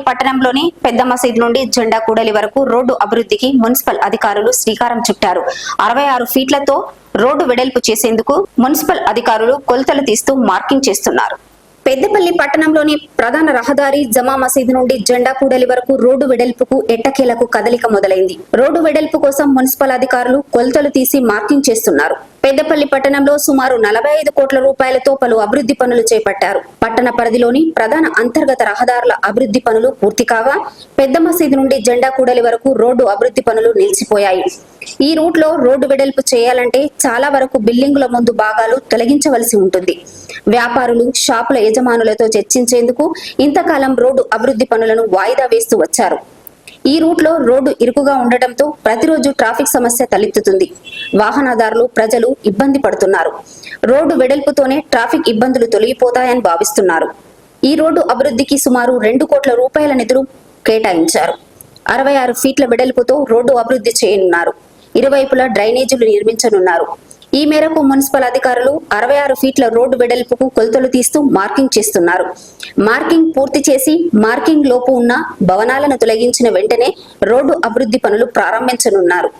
పట్టణంలోని పెద్ద మసీదు నుండి జెండా కూడలి వరకు రోడ్డు అభివృద్ధికి మున్సిపల్ అధికారులు శ్రీకారం చుట్టారు. 66 ఫీట్లతో రోడ్డు వెడల్పు చేసేందుకు మున్సిపల్ అధికారులు కొలతలు తీస్తూ మార్కింగ్ చేస్తున్నారు. పెద్దపల్లి పట్టణంలోని ప్రధాన రహదారి జమా మసీదు నుండి జెండా కూడలి వరకు రోడ్డు వెడల్పుకు ఎట్టకేలకు కదలిక మొదలైంది. రోడ్డు వెడల్పు కోసం మున్సిపల్ అధికారులు కొలతలు తీసి మార్కింగ్ చేస్తున్నారు. పెద్దపల్లి పట్టణంలో సుమారు 45 కోట్ల రూపాయలతో పలు అభివృద్ధి పనులు చేపట్టారు. పట్టణ పరిధిలోని ప్రధాన అంతర్గత రహదారుల అభివృద్ధి పనులు పూర్తి కాగా పెద్ద మసీదు నుండి జెండా కూడలి వరకు రోడ్డు అభివృద్ధి పనులు నిలిచిపోయాయి. ఈ రూట్ లో రోడ్డు వెడల్పు చేయాలంటే చాలా వరకు బిల్డింగుల ముందు భాగాలు తొలగించవలసి ఉంటుంది. వ్యాపారులు, షాపుల యజమానులతో చర్చించేందుకు ఇంతకాలం రోడ్డు అభివృద్ధి పనులను వాయిదా వేస్తూ వచ్చారు. ఈ రూట్ లో రోడ్డు ఇరుకుగా ఉండటంతో ప్రతిరోజు ట్రాఫిక్ సమస్య తలెత్తుతుంది. వాహనదారులు, ప్రజలు ఇబ్బంది పడుతున్నారు. రోడ్డు వెడల్పుతోనే ట్రాఫిక్ ఇబ్బందులు తొలగిపోతాయని భావిస్తున్నారు. ఈ రోడ్డు అభివృద్ధికి సుమారు 2 కోట్ల రూపాయల నిధులు కేటాయించారు. 66 ఫీట్ల వెడల్పుతో రోడ్డు అభివృద్ధి చేయనున్నారు. ఇరువైపులా డ్రైనేజీలు నిర్మించనున్నారు. ఈ మేరకు మున్సిపల్ అధికారులు 66 ఫీట్ల రోడ్డు వెడల్పుకు కొలతలు తీస్తూ మార్కింగ్ చేస్తున్నారు. మార్కింగ్ పూర్తి చేసి మార్కింగ్ లోపు ఉన్న భవనాలను తొలగించిన వెంటనే రోడ్డు అభివృద్ధి పనులు ప్రారంభించనున్నారు.